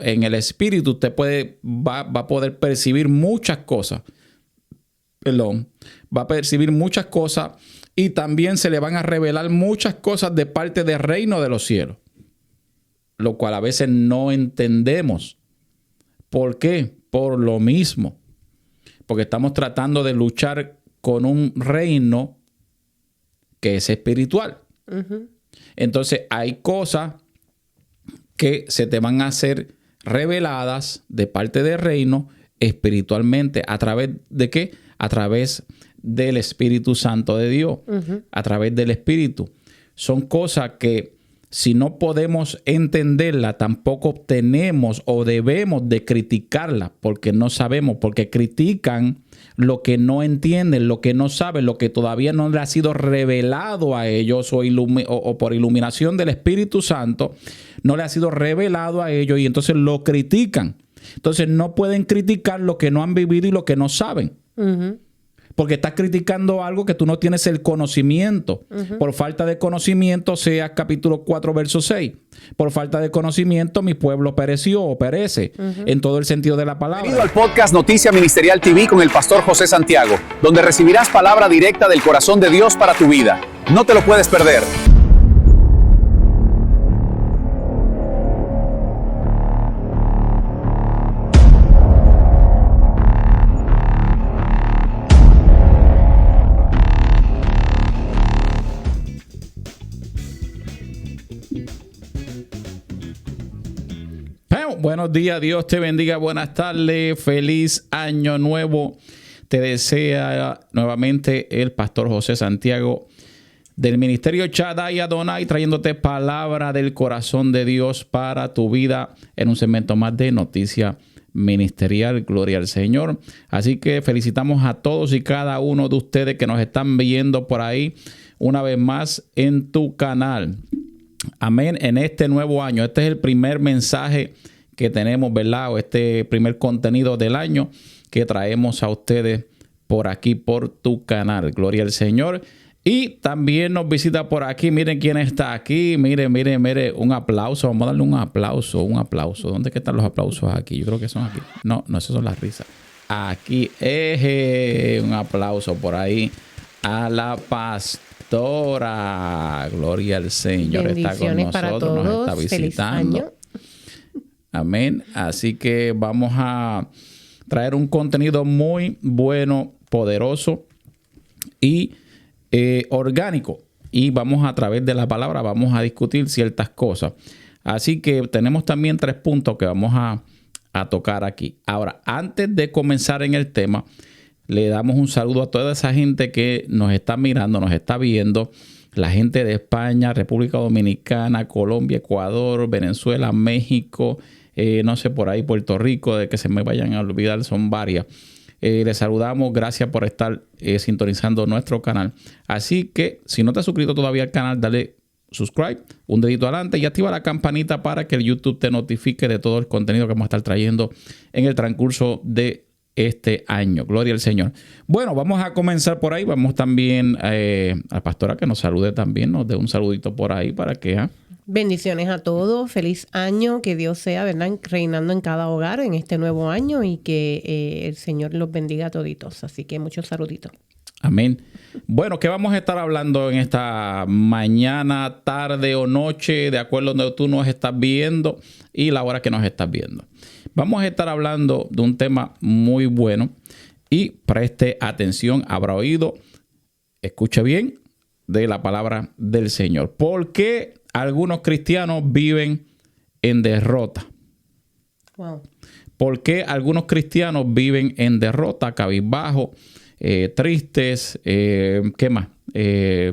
En el espíritu usted va a poder percibir muchas cosas. Perdón. Va a percibir muchas cosas y también se le van a revelar muchas cosas de parte del reino de los cielos. Lo cual a veces no entendemos. ¿Por qué? Por lo mismo. Porque estamos tratando de luchar con un reino que es espiritual. Uh-huh. Entonces hay cosas que se te van a ser reveladas de parte del reino espiritualmente. ¿A través de qué? A través del Espíritu Santo de Dios. Uh-huh. A través del Espíritu. Son cosas que si no podemos entenderla, tampoco tenemos o debemos de criticarla porque no sabemos, porque critican lo que no entienden, lo que no saben, lo que todavía no le ha sido revelado a ellos o por iluminación del Espíritu Santo, no le ha sido revelado a ellos y entonces lo critican. Entonces no pueden criticar lo que no han vivido y lo que no saben. Uh-huh. Porque estás criticando algo que tú no tienes el conocimiento. Uh-huh. Por falta de conocimiento, sea capítulo 4, verso 6. Por falta de conocimiento, mi pueblo pereció o perece. Uh-huh. En todo el sentido de la palabra. Bienvenido al podcast Noticia Ministerial TV con el pastor José Santiago, donde recibirás palabra directa del corazón de Dios para tu vida. No te lo puedes perder. Buenos días, Dios te bendiga, buenas tardes, feliz año nuevo. Te desea nuevamente el pastor José Santiago del Ministerio Shaddai Adonai, trayéndote palabra del corazón de Dios para tu vida en un segmento más de Noticia Ministerial. Gloria al Señor. Así que felicitamos a todos y cada uno de ustedes que nos están viendo por ahí una vez más en tu canal. Amén. En este nuevo año, este es el primer mensaje que tenemos, ¿verdad? O este primer contenido del año que traemos a ustedes por aquí, por tu canal. Gloria al Señor. Y también nos visita por aquí. Miren quién está aquí. Miren. Un aplauso. Vamos a darle un aplauso. ¿Dónde están los aplausos aquí? Yo creo que son aquí. No, esas son las risas. Aquí. Un aplauso por ahí a la pastora. Gloria al Señor. Está con nosotros. Para todos. Nos está visitando. Feliz año. Amén. Así que vamos a traer un contenido muy bueno, poderoso y orgánico. Y vamos a través de la palabra, vamos a discutir ciertas cosas. Así que tenemos también 3 puntos que vamos a tocar aquí. Ahora, antes de comenzar en el tema, le damos un saludo a toda esa gente que nos está mirando, nos está viendo. La gente de España, República Dominicana, Colombia, Ecuador, Venezuela, México, no sé, por ahí Puerto Rico, de que se me vayan a olvidar, son varias. Les saludamos, gracias por estar sintonizando nuestro canal. Así que si no te has suscrito todavía al canal, dale subscribe, un dedito adelante y activa la campanita para que el YouTube te notifique de todo el contenido que vamos a estar trayendo en el transcurso de este año. Gloria al Señor. Bueno, vamos a comenzar por ahí. Vamos también a la pastora que nos salude también, nos dé un saludito por ahí para que... Bendiciones a todos, feliz año, que Dios sea, ¿verdad?, reinando en cada hogar en este nuevo año y que el Señor los bendiga a toditos. Así que muchos saluditos. Amén. Bueno, ¿qué vamos a estar hablando en esta mañana, tarde o noche, de acuerdo a donde tú nos estás viendo y la hora que nos estás viendo? Vamos a estar hablando de un tema muy bueno y preste atención, habrá oído, escuche bien de la palabra del Señor. ¿Por qué algunos cristianos viven en derrota? Wow. ¿Por qué algunos cristianos viven en derrota, cabizbajo, tristes, qué más?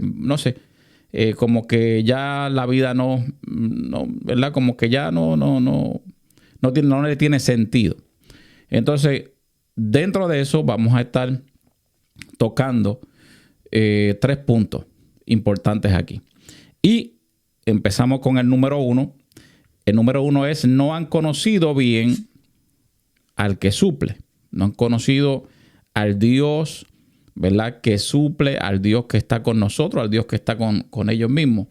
No sé, como que ya la vida no, ¿verdad? Como que ya no le tiene sentido. Entonces, dentro de eso vamos a estar tocando 3 puntos importantes aquí. Y empezamos con el número 1. El número 1 es: no han conocido bien al que suple. No han conocido al Dios, ¿verdad?, que suple, al Dios que está con nosotros, al Dios que está con ellos mismos.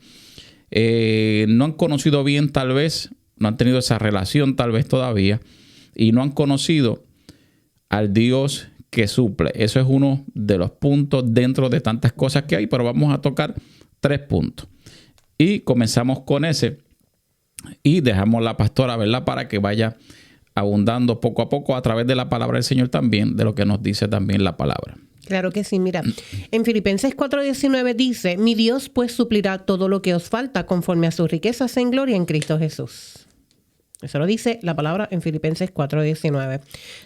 No han conocido bien tal vez no han tenido esa relación tal vez todavía y no han conocido al Dios que suple. Eso es uno de los puntos dentro de tantas cosas que hay, pero vamos a tocar 3 puntos. Y comenzamos con ese y dejamos la pastora, ¿verdad?, para que vaya abundando poco a poco a través de la palabra del Señor también, de lo que nos dice también la palabra. Claro que sí, mira, en Filipenses 4:19 dice, mi Dios pues suplirá todo lo que os falta conforme a sus riquezas en gloria en Cristo Jesús. Eso lo dice la palabra en Filipenses 4:19.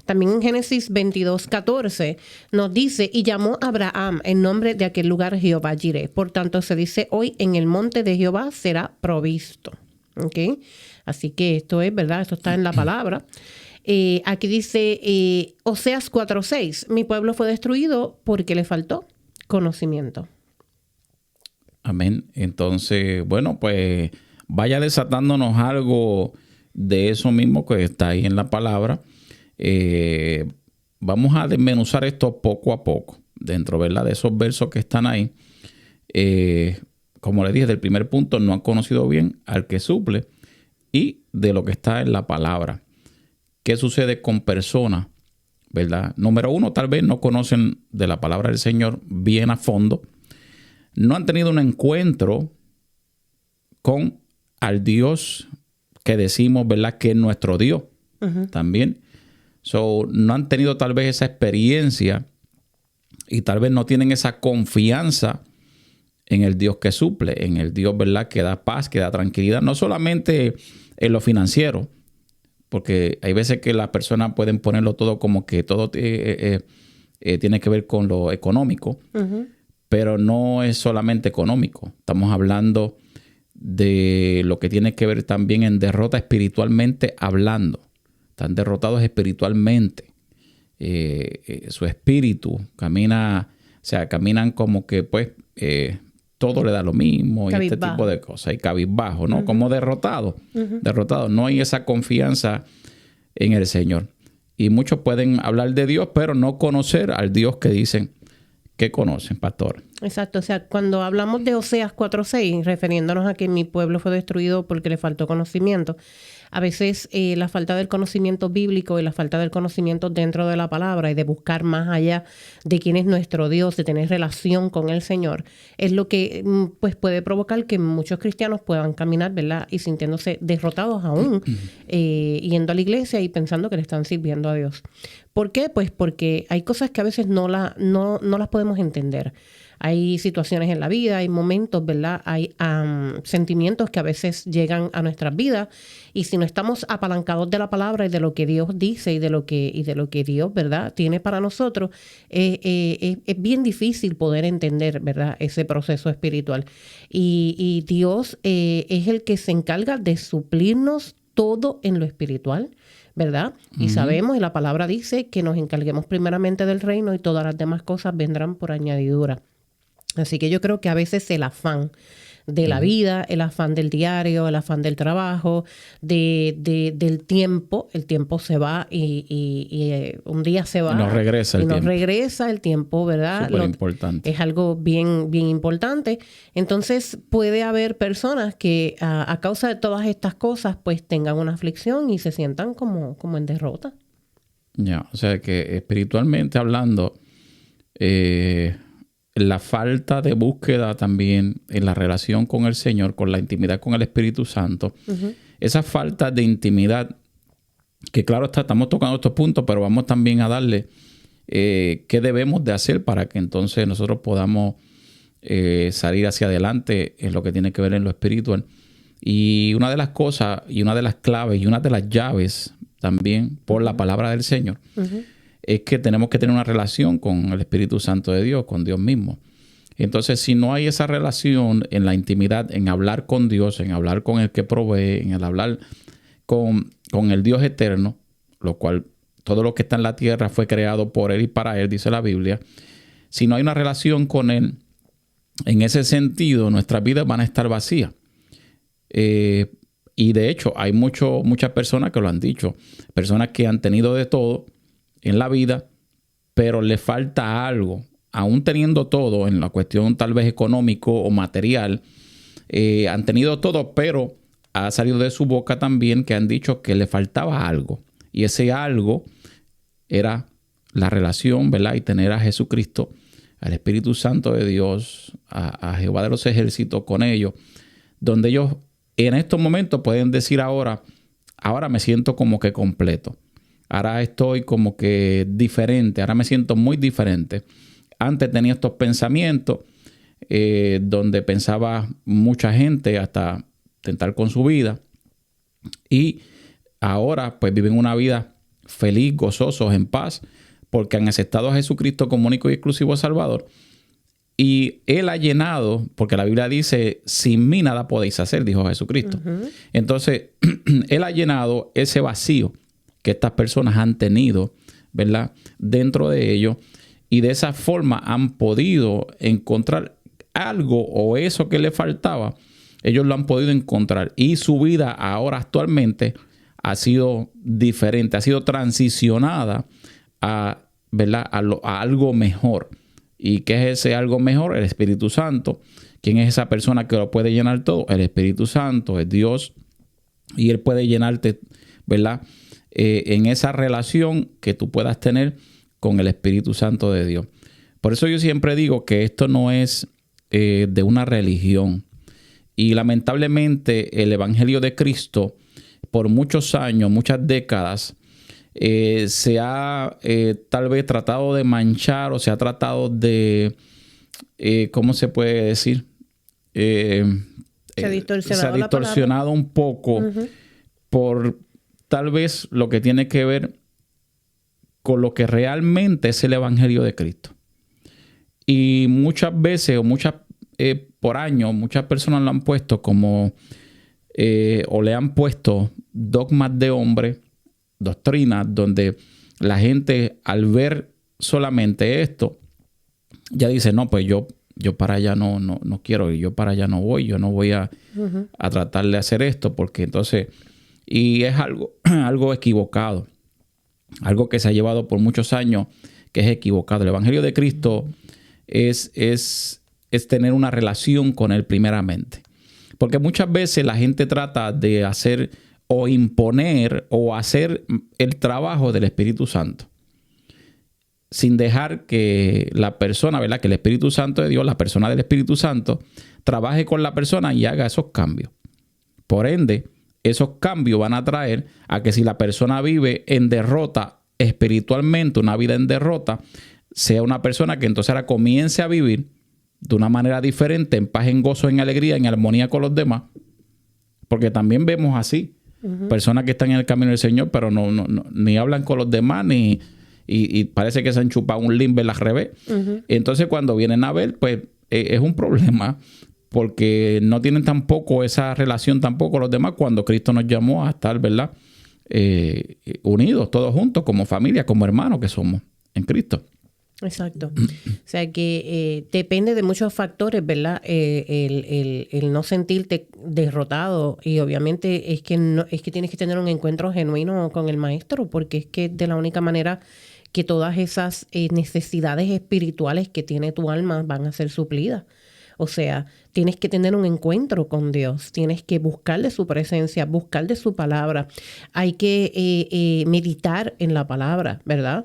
También en Génesis 22:14 nos dice, y llamó a Abraham en nombre de aquel lugar Jehová Jireh. Por tanto se dice, hoy en el monte de Jehová será provisto. ¿Okay? Así que esto es, ¿verdad? Esto está en la palabra. Aquí dice Oseas 4:6, mi pueblo fue destruido porque le faltó conocimiento. Amén. Entonces, bueno, pues vaya desatándonos algo de eso mismo que está ahí en la palabra. Vamos a desmenuzar esto poco a poco dentro, ¿verdad?, de esos versos que están ahí. Como le dije, del primer punto, no han conocido bien al que suple, y de lo que está en la palabra. ¿Qué sucede con personas, verdad? Número 1, tal vez no conocen de la palabra del Señor bien a fondo. No han tenido un encuentro con al Dios que decimos, ¿verdad?, que es nuestro Dios. También. No han tenido tal vez esa experiencia y tal vez no tienen esa confianza en el Dios que suple, en el Dios, ¿verdad?, que da paz, que da tranquilidad, no solamente en lo financiero, porque hay veces que las personas pueden ponerlo todo como que todo tiene que ver con lo económico, pero no es solamente económico. Estamos hablando de lo que tiene que ver también en derrota espiritualmente hablando. Están derrotados espiritualmente. Su espíritu camina, o sea, caminan como que pues todo le da lo mismo y este tipo de cosas. Y cabizbajo, ¿no? Como derrotado. Derrotado. No hay esa confianza en el Señor. Y muchos pueden hablar de Dios, pero no conocer al Dios que dicen que conocen, pastor. Exacto. O sea, cuando hablamos de Oseas 4:6, refiriéndonos a que mi pueblo fue destruido porque le faltó conocimiento, a veces la falta del conocimiento bíblico y la falta del conocimiento dentro de la palabra y de buscar más allá de quién es nuestro Dios, de tener relación con el Señor, es lo que pues puede provocar que muchos cristianos puedan caminar, ¿verdad?, y sintiéndose derrotados aún, yendo a la iglesia y pensando que le están sirviendo a Dios. ¿Por qué? Pues porque hay cosas que a veces no las podemos entender. Hay situaciones en la vida, hay momentos, ¿verdad? Hay sentimientos que a veces llegan a nuestras vidas, y si no estamos apalancados de la palabra y de lo que Dios dice y de lo que Dios, ¿verdad?, tiene para nosotros, es bien difícil poder entender, ¿verdad?, ese proceso espiritual. Y Dios es el que se encarga de suplirnos todo en lo espiritual, ¿verdad? Y sabemos, y la palabra dice que nos encarguemos primeramente del reino y todas las demás cosas vendrán por añadidura. Así que yo creo que a veces el afán de la vida, el afán del diario, el afán del trabajo, del tiempo, el tiempo se va y un día se va. Y nos regresa el tiempo. Nos regresa el tiempo, ¿verdad? Súper importante. Es algo bien, bien importante. Entonces puede haber personas que a causa de todas estas cosas pues tengan una aflicción y se sientan como en derrota. Ya, o sea que espiritualmente hablando, la falta de búsqueda también en la relación con el Señor, con la intimidad con el Espíritu Santo, esa falta de intimidad, que claro está, estamos tocando estos puntos, pero vamos también a darle qué debemos de hacer para que entonces nosotros podamos salir hacia adelante en lo que tiene que ver en lo espiritual. Y una de las cosas, y una de las claves, y una de las llaves también por la palabra del Señor, es que tenemos que tener una relación con el Espíritu Santo de Dios, con Dios mismo. Entonces, si no hay esa relación en la intimidad, en hablar con Dios, en hablar con el que provee, en el hablar con el Dios eterno, lo cual todo lo que está en la tierra fue creado por Él y para Él, dice la Biblia. Si no hay una relación con Él, en ese sentido, nuestras vidas van a estar vacías. Y de hecho, hay muchas personas que lo han dicho, personas que han tenido de todo en la vida, pero le falta algo, aún teniendo todo en la cuestión tal vez económico o material, han tenido todo, pero ha salido de su boca también que han dicho que le faltaba algo. Y ese algo era la relación, ¿verdad? Y tener a Jesucristo, al Espíritu Santo de Dios, a Jehová de los ejércitos con ellos, donde ellos en estos momentos pueden decir ahora me siento como que completo. Ahora estoy como que diferente, ahora me siento muy diferente. Antes tenía estos pensamientos donde pensaba mucha gente hasta tentar con su vida. Y ahora pues viven una vida feliz, gozosos, en paz, porque han aceptado a Jesucristo como único y exclusivo Salvador. Y Él ha llenado, porque la Biblia dice, sin mí nada podéis hacer, dijo Jesucristo. Entonces, Él ha llenado ese vacío que estas personas han tenido, ¿verdad?, dentro de ellos. Y de esa forma han podido encontrar algo o eso que le faltaba. Ellos lo han podido encontrar. Y su vida ahora actualmente ha sido diferente, ha sido transicionada a, ¿verdad?, a algo mejor. ¿Y qué es ese algo mejor? El Espíritu Santo. ¿Quién es esa persona que lo puede llenar todo? El Espíritu Santo, es Dios. Y Él puede llenarte, ¿verdad?, en esa relación que tú puedas tener con el Espíritu Santo de Dios. Por eso yo siempre digo que esto no es de una religión. Y lamentablemente el Evangelio de Cristo, por muchos años, muchas décadas, se ha tal vez tratado de manchar o se ha tratado de, ¿cómo se puede decir? Se ha distorsionado un poco por tal vez lo que tiene que ver con lo que realmente es el Evangelio de Cristo. Y muchas veces por años, muchas personas lo han puesto como o le han puesto dogmas de hombre, doctrinas, donde la gente al ver solamente esto ya dice, no, pues yo para allá no quiero ir, yo para allá no voy a tratar de hacer esto, porque entonces, y es algo equivocado, algo que se ha llevado por muchos años, que es equivocado. El Evangelio de Cristo es tener una relación con Él primeramente, porque muchas veces la gente trata de hacer o imponer o hacer el trabajo del Espíritu Santo sin dejar que la persona, ¿verdad?, que el Espíritu Santo de Dios, la persona del Espíritu Santo, trabaje con la persona y haga esos cambios. Por ende, esos cambios van a traer a que si la persona vive en derrota espiritualmente, una vida en derrota, sea una persona que entonces ahora comience a vivir de una manera diferente, en paz, en gozo, en alegría, en armonía con los demás. Porque también vemos así, personas que están en el camino del Señor, pero no ni hablan con los demás, y parece que se han chupado un limber al revés. Entonces, cuando vienen a ver, pues es un problema, porque no tienen tampoco esa relación tampoco los demás, cuando Cristo nos llamó a estar, ¿verdad?, unidos, todos juntos, como familia, como hermanos que somos en Cristo. Exacto. O sea que depende de muchos factores, ¿verdad? El no sentirte derrotado, y obviamente es que tienes que tener un encuentro genuino con el Maestro, porque es que de la única manera que todas esas necesidades espirituales que tiene tu alma van a ser suplidas. O sea, tienes que tener un encuentro con Dios, tienes que buscar de su presencia, buscar de su palabra. Hay que meditar en la palabra, ¿verdad?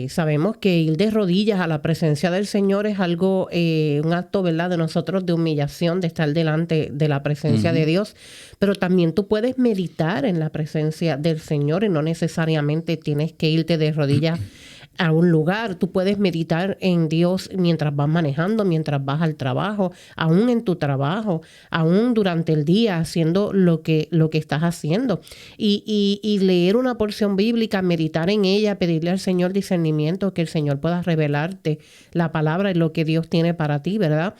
Sabemos que ir de rodillas a la presencia del Señor es algo, un acto, ¿verdad?, de nosotros de humillación, de estar delante de la presencia de Dios. Pero también tú puedes meditar en la presencia del Señor y no necesariamente tienes que irte de rodillas a un lugar. Tú puedes meditar en Dios mientras vas manejando, mientras vas al trabajo, aún en tu trabajo, aún durante el día, haciendo lo que estás haciendo. Y leer una porción bíblica, meditar en ella, pedirle al Señor discernimiento, que el Señor pueda revelarte la palabra y lo que Dios tiene para ti, ¿verdad?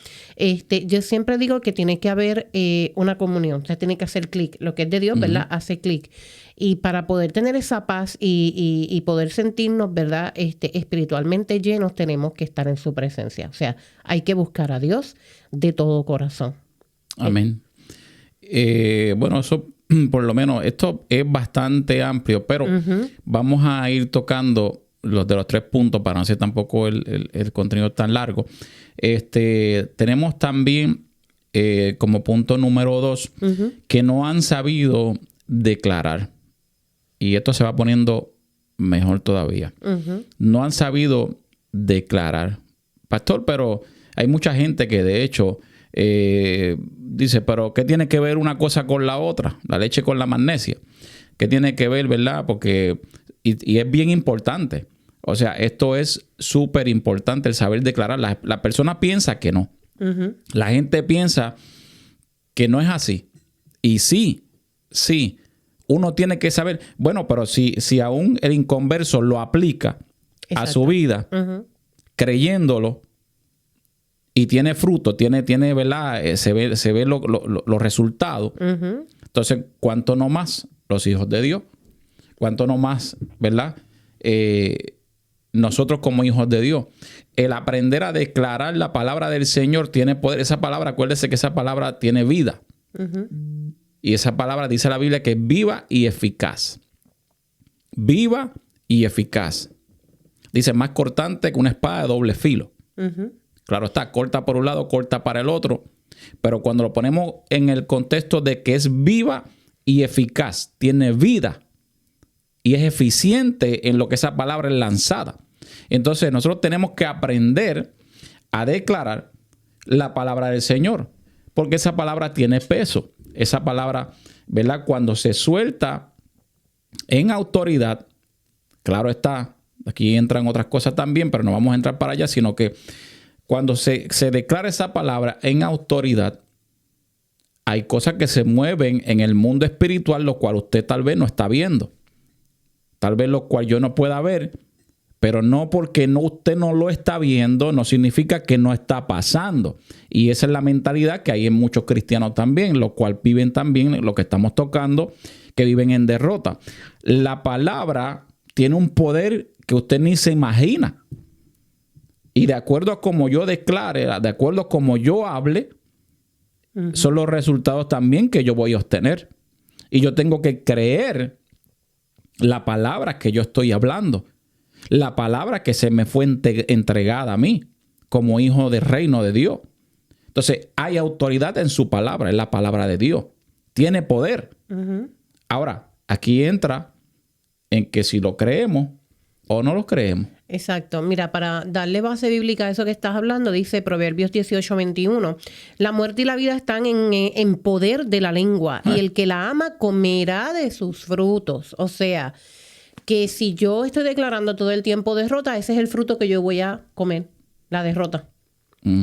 Yo siempre digo que tiene que haber una comunión, o sea, tiene que hacer clic. Lo que es de Dios, ¿verdad?, hace clic. Y para poder tener esa paz y poder sentirnos, ¿verdad?, espiritualmente llenos, tenemos que estar en su presencia. O sea, hay que buscar a Dios de todo corazón. Amén. Bueno, eso por lo menos, esto es bastante amplio, pero vamos a ir tocando los 3 puntos para no hacer tampoco el contenido tan largo. Tenemos también como punto número 2, que no han sabido declarar. Y esto se va poniendo mejor todavía. No han sabido declarar. Pastor, pero hay mucha gente que de hecho dice, pero ¿qué tiene que ver una cosa con la otra? La leche con la magnesia. ¿Qué tiene que ver, verdad? Porque, y es bien importante. O sea, esto es súper importante, el saber declarar. La persona piensa que no. La gente piensa que no es así. Y sí, uno tiene que saber. Bueno, pero si aún el inconverso lo aplica a su vida, creyéndolo, y tiene fruto, tiene ¿verdad? Se ve los resultados. Entonces, ¿cuánto no más los hijos de Dios? ¿Cuánto no más, verdad? Nosotros como hijos de Dios. El aprender a declarar la palabra del Señor tiene poder. Esa palabra, acuérdese que esa palabra tiene vida. Y esa palabra dice la Biblia que es viva y eficaz. Viva y eficaz. Dice, más cortante que una espada de doble filo. Claro está, corta por un lado, corta para el otro. Pero cuando lo ponemos en el contexto de que es viva y eficaz, tiene vida y es eficiente en lo que esa palabra es lanzada. Entonces nosotros tenemos que aprender a declarar la palabra del Señor, porque esa palabra tiene peso. Esa palabra, ¿verdad? Cuando se suelta en autoridad, claro está, aquí entran otras cosas también, pero no vamos a entrar para allá, sino que cuando se declara esa palabra en autoridad, hay cosas que se mueven en el mundo espiritual, lo cual usted tal vez no está viendo. Tal vez lo cual yo no pueda ver, pero no porque usted no lo está viendo, no significa que no está pasando. Y esa es la mentalidad que hay en muchos cristianos también, los cuales viven también lo que estamos tocando, que viven en derrota. La palabra tiene un poder que usted ni se imagina. Y de acuerdo a como yo declare, de acuerdo a como yo hable, son los resultados también que yo voy a obtener. Y yo tengo que creer la palabra que yo estoy hablando. La palabra que se me fue entregada a mí como hijo del reino de Dios. Entonces, hay autoridad en su palabra, es la palabra de Dios. Tiene poder. Ahora, aquí entra en que si lo creemos o no lo creemos. Exacto. Mira, para darle base bíblica a eso que estás hablando, dice Proverbios 18:21, la muerte y la vida están en poder de la lengua y el que la ama comerá de sus frutos. O sea, que si yo estoy declarando todo el tiempo derrota, ese es el fruto que yo voy a comer, la derrota.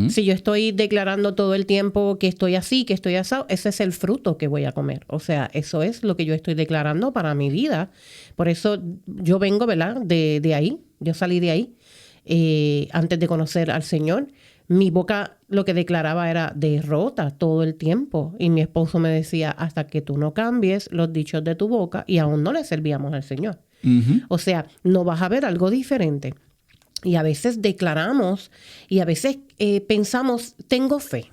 Si yo estoy declarando todo el tiempo que estoy así, que estoy asado, ese es el fruto que voy a comer. O sea, eso es lo que yo estoy declarando para mi vida. Por eso yo vengo, ¿verdad? De ahí. Yo salí de ahí antes de conocer al Señor. Mi boca lo que declaraba era derrota todo el tiempo. Y mi esposo me decía, hasta que tú no cambies los dichos de tu boca, y aún no le servíamos al Señor. O sea, no vas a ver algo diferente. Y a veces declaramos y a veces pensamos, tengo fe.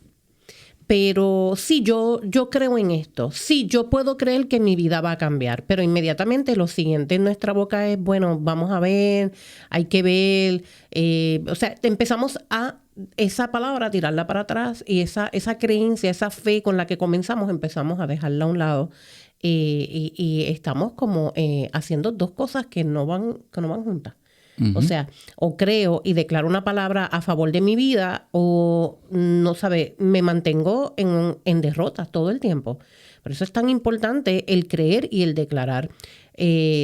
Pero sí, yo creo en esto. Sí, yo puedo creer que mi vida va a cambiar. Pero inmediatamente lo siguiente en nuestra boca es, bueno, vamos a ver, hay que ver. O sea, empezamos a esa palabra, tirarla para atrás. Y esa creencia, esa fe con la que comenzamos, empezamos a dejarla a un lado. Y estamos como haciendo dos cosas que no van juntas. O sea, o creo y declaro una palabra a favor de mi vida o, no sabe, me mantengo en derrota todo el tiempo. Por eso es tan importante el creer y el declarar.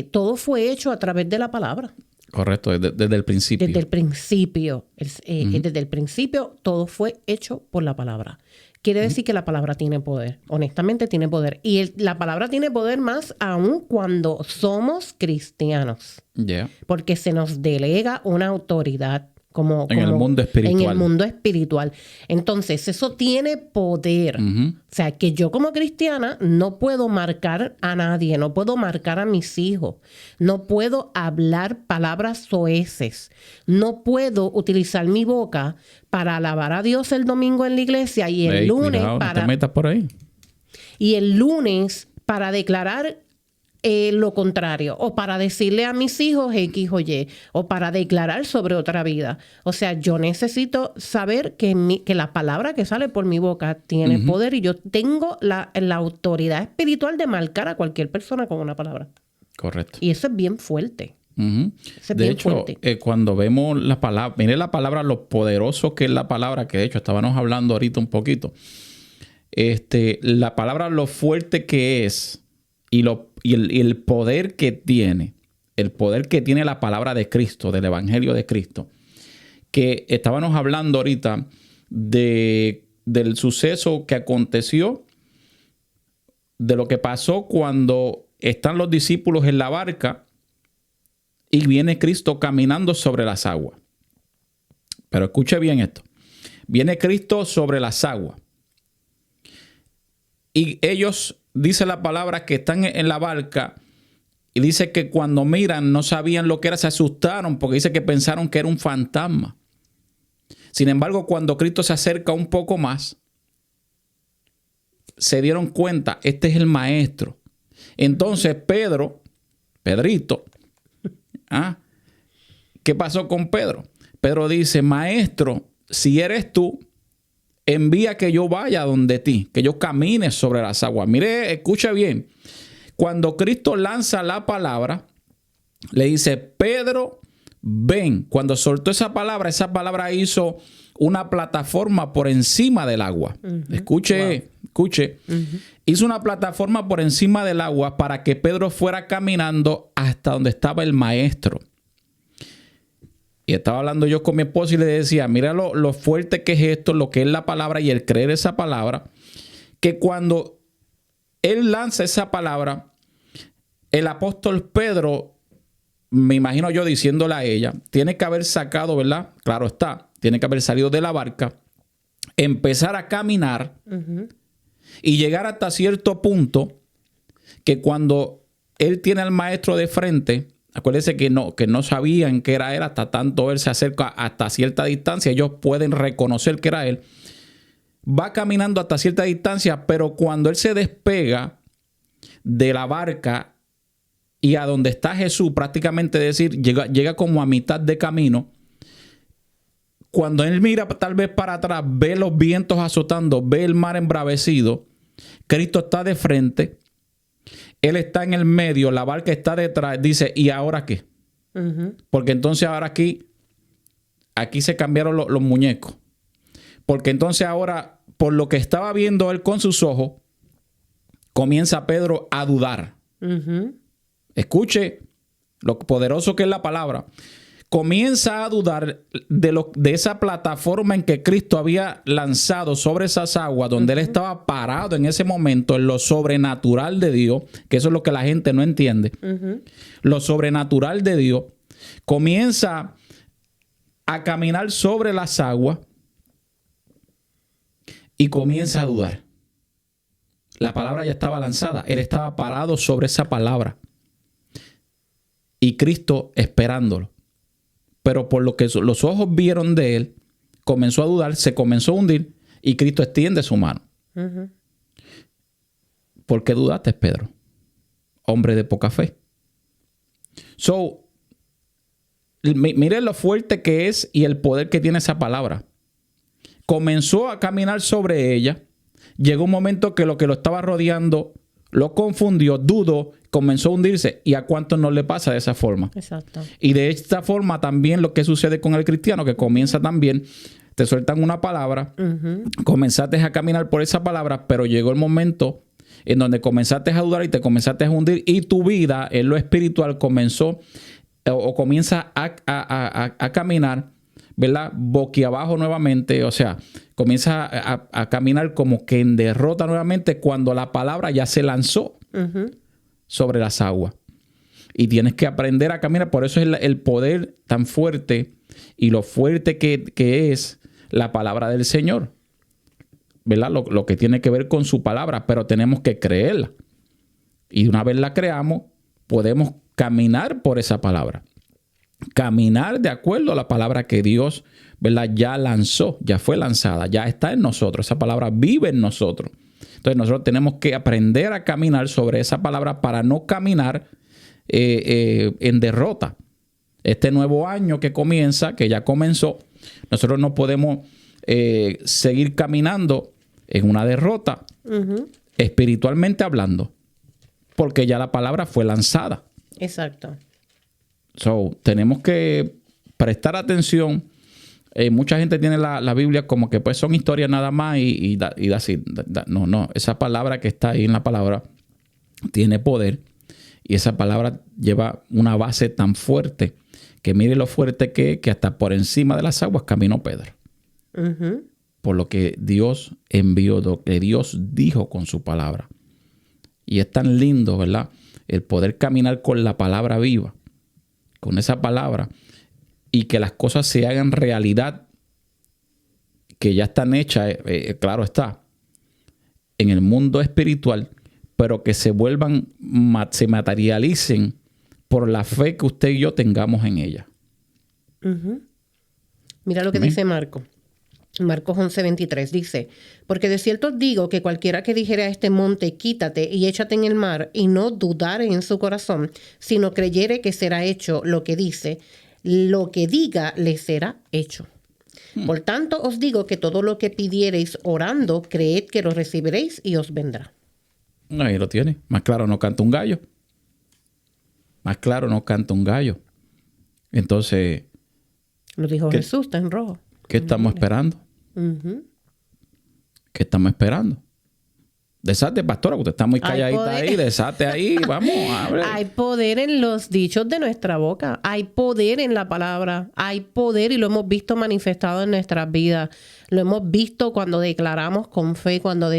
Todo fue hecho a través de la palabra. Correcto, desde el principio. Desde el principio. Desde el principio todo fue hecho por la palabra. Quiere decir que la palabra tiene poder. Honestamente tiene poder. Y la palabra tiene poder más aún cuando somos cristianos. Porque se nos delega una autoridad en el mundo espiritual. En el mundo espiritual. Entonces, eso tiene poder. O sea, que yo como cristiana no puedo marcar a nadie, no puedo marcar a mis hijos, no puedo hablar palabras soeces, no puedo utilizar mi boca para alabar a Dios el domingo en la iglesia y el lunes cuidado, no te metas por ahí. Y el lunes para declarar lo contrario, o para decirle a mis hijos X o Y, o para declarar sobre otra vida. O sea, yo necesito saber que la palabra que sale por mi boca tiene poder y yo tengo la autoridad espiritual de marcar a cualquier persona con una palabra. Correcto. Y eso es bien fuerte. Eso es de bien hecho, fuerte. Cuando vemos la palabra, mire la palabra, lo poderoso que es la palabra, que de hecho estábamos hablando ahorita un poquito. La palabra, lo fuerte que es y el poder que tiene. El poder que tiene la palabra de Cristo, del Evangelio de Cristo. Que estábamos hablando ahorita del suceso que aconteció, de lo que pasó cuando están los discípulos en la barca y viene Cristo caminando sobre las aguas. Pero escuche bien esto. Viene Cristo sobre las aguas. Y ellos, dice la palabra, que están en la barca y dice que cuando miran no sabían lo que era, se asustaron porque dice que pensaron que era un fantasma. Sin embargo, cuando Cristo se acerca un poco más, se dieron cuenta, este es el maestro. Entonces Pedrito, ¿qué pasó con Pedro? Pedro dice, maestro, si eres tú, envía que yo vaya donde ti, que yo camine sobre las aguas. Mire, escucha bien. Cuando Cristo lanza la palabra, le dice, Pedro, ven. Cuando soltó esa palabra hizo una plataforma por encima del agua. Escuche. Hizo una plataforma por encima del agua para que Pedro fuera caminando hasta donde estaba el maestro. Y estaba hablando yo con mi esposa y le decía, mira lo fuerte que es esto, lo que es la palabra y el creer esa palabra, que cuando él lanza esa palabra, el apóstol Pedro, me imagino yo diciéndole a ella, tiene que haber sacado, ¿verdad? Claro está, tiene que haber salido de la barca, empezar a caminar y llegar hasta cierto punto que cuando él tiene al maestro de frente, acuérdense que no sabían que era él, hasta tanto él se acerca hasta cierta distancia, ellos pueden reconocer que era él. Va caminando hasta cierta distancia, pero cuando él se despega de la barca y a donde está Jesús, prácticamente decir, llega como a mitad de camino. Cuando él mira tal vez para atrás, ve los vientos azotando, ve el mar embravecido, Cristo está de frente. Él está en el medio, la barca está detrás. Dice, ¿y ahora qué? Porque entonces ahora aquí se cambiaron los muñecos. Porque entonces ahora, por lo que estaba viendo él con sus ojos, comienza Pedro a dudar. Escuche lo poderoso que es la palabra. Comienza a dudar de esa plataforma en que Cristo había lanzado sobre esas aguas, donde él estaba parado en ese momento, en lo sobrenatural de Dios, que eso es lo que la gente no entiende. Lo sobrenatural de Dios. Comienza a caminar sobre las aguas y comienza a dudar. La palabra ya estaba lanzada. Él estaba parado sobre esa palabra. Y Cristo esperándolo. Pero por lo que los ojos vieron de él, comenzó a dudar, se comenzó a hundir y Cristo extiende su mano. ¿Por qué dudaste, Pedro? Hombre de poca fe. Mire lo fuerte que es y el poder que tiene esa palabra. Comenzó a caminar sobre ella. Llegó un momento que lo estaba rodeando lo confundió, dudó, comenzó a hundirse. ¿Y a cuántos no le pasa de esa forma? Exacto. Y de esta forma también lo que sucede con el cristiano, que comienza también, te sueltan una palabra, comenzaste a caminar por esa palabra, pero llegó el momento en donde comenzaste a dudar y te comenzaste a hundir y tu vida en lo espiritual comenzó o comienza a caminar, ¿verdad? Boquiabajo nuevamente, o sea, comienza a caminar como que en derrota nuevamente cuando la palabra ya se lanzó sobre las aguas. Y tienes que aprender a caminar. Por eso es el poder tan fuerte y lo fuerte que es la palabra del Señor, ¿verdad? Lo que tiene que ver con su palabra, pero tenemos que creerla. Y una vez la creamos, podemos caminar por esa palabra. Caminar de acuerdo a la palabra que Dios, ¿verdad?, ya lanzó, ya fue lanzada, ya está en nosotros. Esa palabra vive en nosotros. Entonces nosotros tenemos que aprender a caminar sobre esa palabra para no caminar en derrota. Este nuevo año que comienza, que ya comenzó, nosotros no podemos seguir caminando en una derrota, espiritualmente hablando, porque ya la palabra fue lanzada. Exacto. So, tenemos que prestar atención. Mucha gente tiene la Biblia como que pues son historias nada más y así. No. Esa palabra que está ahí en la palabra tiene poder y esa palabra lleva una base tan fuerte que mire lo fuerte que hasta por encima de las aguas caminó Pedro. Por lo que Dios envió, lo que Dios dijo con su palabra. Y es tan lindo, ¿verdad? El poder caminar con la palabra viva, con esa palabra, y que las cosas se hagan realidad, que ya están hechas, claro está, en el mundo espiritual, pero que se vuelvan, se materialicen por la fe que usted y yo tengamos en ella. Mira lo que dice Marcos 11:23, dice: porque de cierto os digo que cualquiera que dijere a este monte, quítate y échate en el mar, y no dudare en su corazón, sino creyere que será hecho lo que dice, lo que diga le será hecho. Por tanto os digo que todo lo que pidiereis orando, creed que lo recibiréis y os vendrá. Ahí lo tiene. Más claro no canta un gallo. Más claro no canta un gallo. Entonces, lo dijo Jesús, está en rojo. ¿Qué estamos esperando? ¿Qué estamos esperando? Desate, pastora, usted está muy calladita ahí. Desate ahí, vamos, abre. Hay poder en los dichos de nuestra boca. Hay poder en la palabra. Hay poder y lo hemos visto manifestado en nuestras vidas. Lo hemos visto cuando declaramos con fe, cuando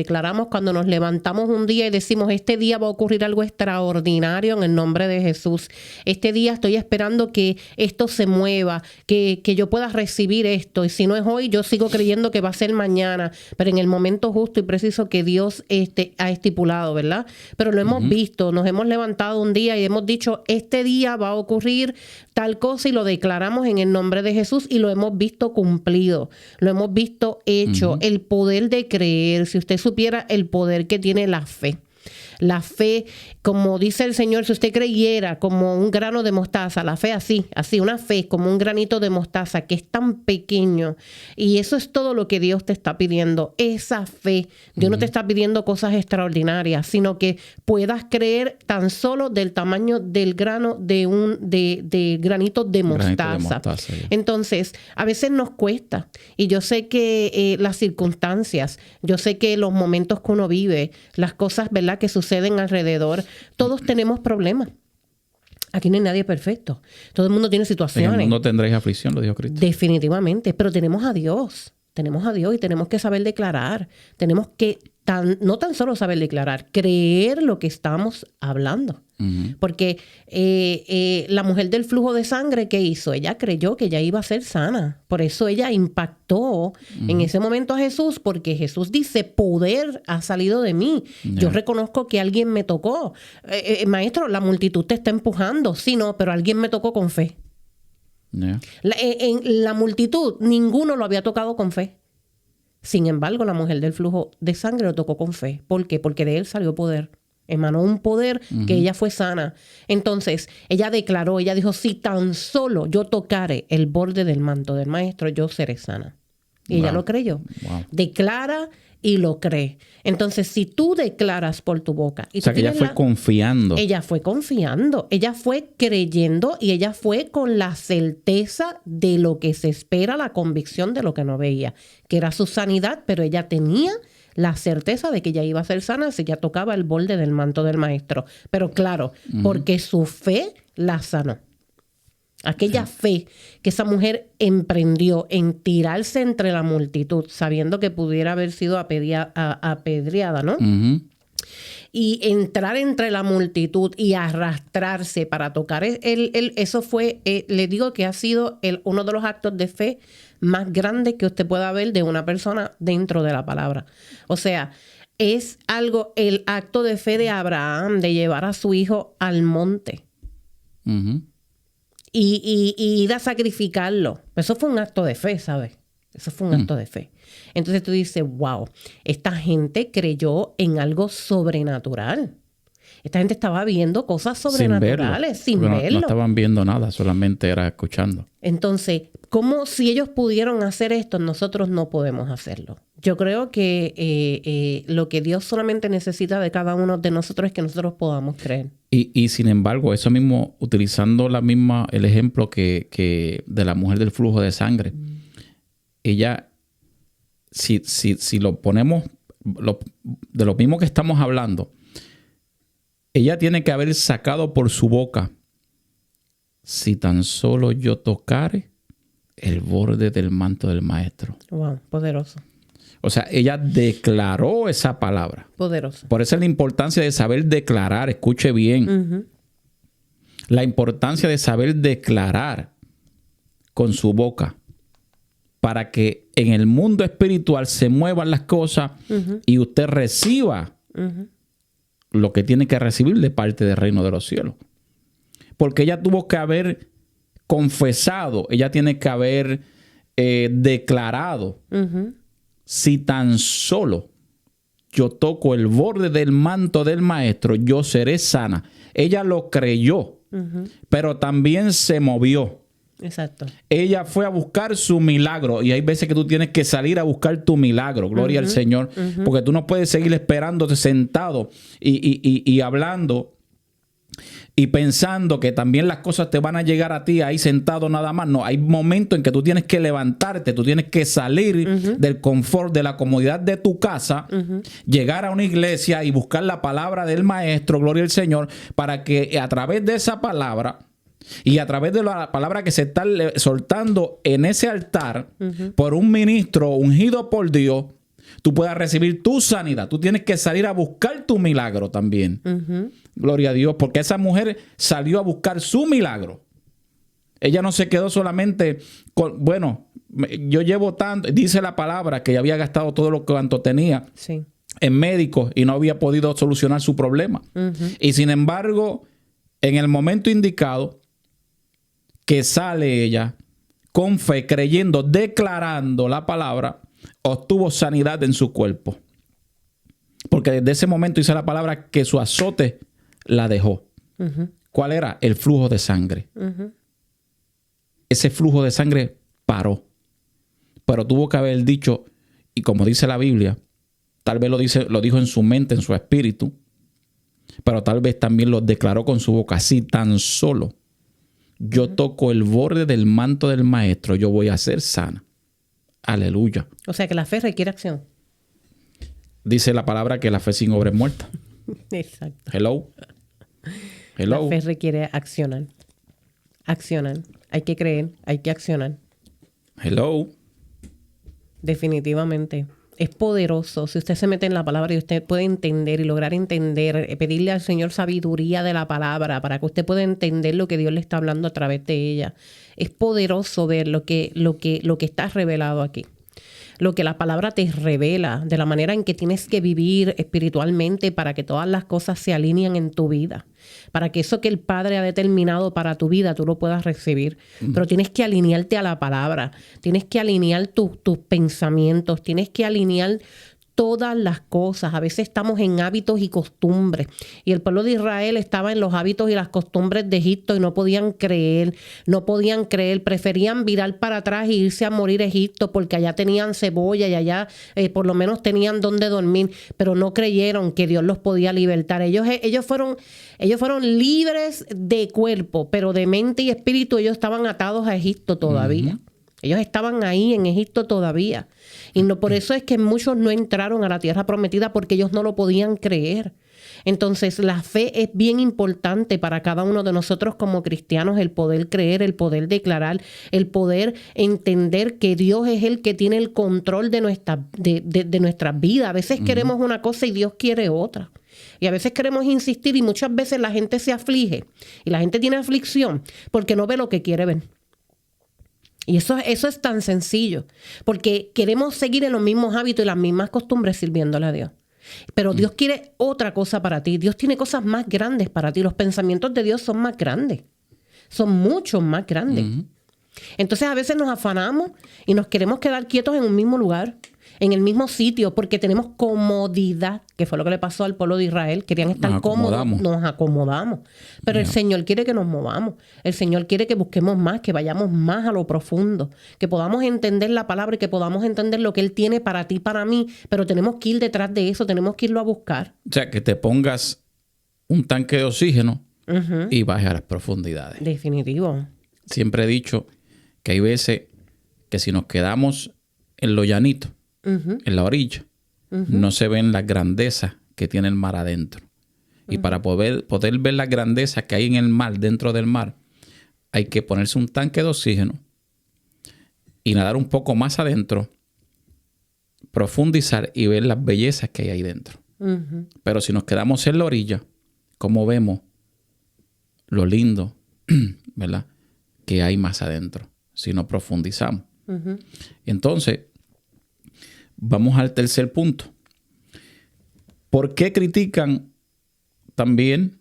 nos levantamos un día y decimos: este día va a ocurrir algo extraordinario en el nombre de Jesús. Este día estoy esperando que esto se mueva, que yo pueda recibir esto. Y si no es hoy, yo sigo creyendo que va a ser mañana, pero en el momento justo y preciso que Dios ha estipulado, ¿verdad? Pero lo hemos visto, nos hemos levantado un día y hemos dicho: este día va a ocurrir tal cosa, y lo declaramos en el nombre de Jesús y lo hemos visto cumplido, lo hemos visto hecho. El poder de creer, si usted supiera el poder que tiene la fe. La fe, como dice el Señor, si usted creyera como un grano de mostaza, la fe así, una fe como un granito de mostaza que es tan pequeño, y eso es todo lo que Dios te está pidiendo, esa fe. Dios no te está pidiendo cosas extraordinarias, sino que puedas creer tan solo del tamaño del grano de granito de mostaza. Entonces, a veces nos cuesta, y yo sé que las circunstancias, yo sé que los momentos que uno vive, las cosas, ¿verdad?, que suceden alrededor, todos tenemos problemas. Aquí no hay nadie perfecto. Todo el mundo tiene situaciones. En el mundo tendréis aflicción, lo dijo Cristo. Definitivamente, pero tenemos a Dios. Tenemos a Dios y tenemos que saber declarar. Tenemos que no tan solo saber declarar, creer lo que estamos hablando. Porque la mujer del flujo de sangre, ¿qué hizo? Ella creyó que ella iba a ser sana. Por eso ella impactó en ese momento a Jesús, porque Jesús dice: poder ha salido de mí. Yo reconozco que alguien me tocó. Maestro, la multitud te está empujando. Sí, no, pero alguien me tocó con fe. En la multitud, ninguno lo había tocado con fe. Sin embargo, la mujer del flujo de sangre lo tocó con fe. ¿Por qué? Porque de él salió poder. Emanó un poder que ella fue sana. Entonces, ella declaró, ella dijo: si tan solo yo tocare el borde del manto del maestro, yo seré sana. Y ella lo creyó. Declara y lo cree. Entonces, si tú declaras por tu boca... O sea, que ella fue confiando. Ella fue confiando, ella fue creyendo y ella fue con la certeza de lo que se espera, la convicción de lo que no veía, que era su sanidad, pero ella tenía la certeza de que ella iba a ser sana si ella tocaba el borde del manto del maestro. Pero claro, porque su fe la sanó. Aquella fe que esa mujer emprendió en tirarse entre la multitud, sabiendo que pudiera haber sido apedreada, ¿no? Y entrar entre la multitud y arrastrarse para tocar eso fue, le digo que ha sido uno de los actos de fe más grandes que usted pueda ver de una persona dentro de la palabra. O sea, es el acto de fe de Abraham de llevar a su hijo al monte. Y ir a sacrificarlo. Eso fue un acto de fe, ¿sabes? Eso fue un acto de fe. Entonces tú dices, wow, esta gente creyó en algo sobrenatural. Esta gente estaba viendo cosas sobrenaturales sin verlo. No estaban viendo nada, solamente era escuchando. Entonces, ¿cómo si ellos pudieron hacer esto, nosotros no podemos hacerlo? Yo creo que lo que Dios solamente necesita de cada uno de nosotros es que nosotros podamos creer. Y sin embargo, eso mismo, utilizando el ejemplo que de la mujer del flujo de sangre, ella, si lo ponemos de lo mismo que estamos hablando, ella tiene que haber sacado por su boca: si tan solo yo tocare el borde del manto del maestro. Wow, poderoso. O sea, ella declaró esa palabra. Poderoso. Por eso es la importancia de saber declarar. Escuche bien. Uh-huh. La importancia de saber declarar con su boca, para que en el mundo espiritual se muevan las cosas uh-huh. y usted reciba uh-huh. lo que tiene que recibir de parte del reino de los cielos. Porque ella tuvo que haber confesado, ella tiene que haber declarado: uh-huh. si tan solo yo toco el borde del manto del maestro, yo seré sana. Ella lo creyó, uh-huh. pero también se movió. Exacto. Ella fue a buscar su milagro, y hay veces que tú tienes que salir a buscar tu milagro, gloria uh-huh, al Señor, uh-huh. porque tú no puedes seguir esperándote sentado y hablando y pensando que también las cosas te van a llegar a ti ahí sentado nada más. No, hay momentos en que tú tienes que levantarte, tú tienes que salir uh-huh. del confort, de la comodidad de tu casa, uh-huh. llegar a una iglesia y buscar la palabra del maestro, gloria al Señor, para que a través de esa palabra y a través de la palabra que se está soltando en ese altar uh-huh. por un ministro ungido por Dios, tú puedas recibir tu sanidad. Tú tienes que salir a buscar tu milagro también. Uh-huh. Gloria a Dios, porque esa mujer salió a buscar su milagro. Ella no se quedó solamente con, bueno, yo llevo tanto, dice la palabra que ella había gastado todo lo cuanto tenía sí. en médicos y no había podido solucionar su problema. Uh-huh. Y sin embargo, en el momento indicado, que sale ella con fe, creyendo, declarando la palabra, obtuvo sanidad en su cuerpo. Porque desde ese momento dice la palabra que su azote la dejó. Uh-huh. ¿Cuál era? El flujo de sangre. Uh-huh. Ese flujo de sangre paró. Pero tuvo que haber dicho, y como dice la Biblia, tal vez lo dijo en su mente, en su espíritu, pero tal vez también lo declaró con su boca: si tan solo yo toco el borde del manto del maestro, yo voy a ser sana. Aleluya. O sea que la fe requiere acción. Dice la palabra que la fe sin obra es muerta. Exacto. Hello. Hello. La fe requiere accionar. Accionar. Hay que creer, hay que accionar. Hello. Definitivamente. Es poderoso. Si usted se mete en la palabra y usted puede entender y lograr entender, pedirle al Señor sabiduría de la palabra para que usted pueda entender lo que Dios le está hablando a través de ella. Es poderoso ver lo que está revelado aquí. Lo que la palabra te revela, de la manera en que tienes que vivir espiritualmente para que todas las cosas se alineen en tu vida. Para que eso que el Padre ha determinado para tu vida, tú lo puedas recibir. Pero tienes que alinearte a la palabra. Tienes que alinear tus pensamientos. Tienes que alinear todas las cosas. A veces estamos en hábitos y costumbres. Y el pueblo de Israel estaba en los hábitos y las costumbres de Egipto y no podían creer. Preferían virar para atrás e irse a morir a Egipto porque allá tenían cebolla y allá por lo menos tenían donde dormir. Pero no creyeron que Dios los podía libertar. Ellos fueron libres de cuerpo, pero de mente y espíritu ellos estaban atados a Egipto todavía. Uh-huh. Ellos estaban ahí en Egipto todavía. Y no, por eso es que muchos no entraron a la tierra prometida, porque ellos no lo podían creer. Entonces, la fe es bien importante para cada uno de nosotros como cristianos, el poder creer, el poder declarar, el poder entender que Dios es el que tiene el control de nuestras vidas. A veces queremos una cosa y Dios quiere otra. Y a veces queremos insistir y muchas veces la gente se aflige. Y la gente tiene aflicción porque no ve lo que quiere ver. Y eso es tan sencillo, porque queremos seguir en los mismos hábitos y las mismas costumbres sirviéndole a Dios. Pero Dios quiere otra cosa para ti. Dios tiene cosas más grandes para ti. Los pensamientos de Dios son más grandes. Son mucho más grandes. Entonces a veces nos afanamos y nos queremos quedar quietos en un mismo lugar, en el mismo sitio, porque tenemos comodidad, que fue lo que le pasó al pueblo de Israel. Querían estar cómodos, nos acomodamos. Pero el Señor quiere que nos movamos. El Señor quiere que busquemos más, que vayamos más a lo profundo, que podamos entender la palabra y que podamos entender lo que Él tiene para ti, para mí. Pero tenemos que ir detrás de eso, tenemos que irlo a buscar. O sea, que te pongas un tanque de oxígeno y bajes a las profundidades. Definitivo. Siempre he dicho que hay veces que si nos quedamos en lo llanito, en la orilla, no se ven las grandezas que tiene el mar adentro. Y para poder ver las grandezas que hay en el mar, dentro del mar, hay que ponerse un tanque de oxígeno y nadar un poco más adentro, profundizar y ver las bellezas que hay ahí dentro. Pero si nos quedamos en la orilla, ¿cómo vemos lo lindo, ¿verdad?, que hay más adentro si no profundizamos? Entonces, vamos al tercer punto. ¿Por qué critican también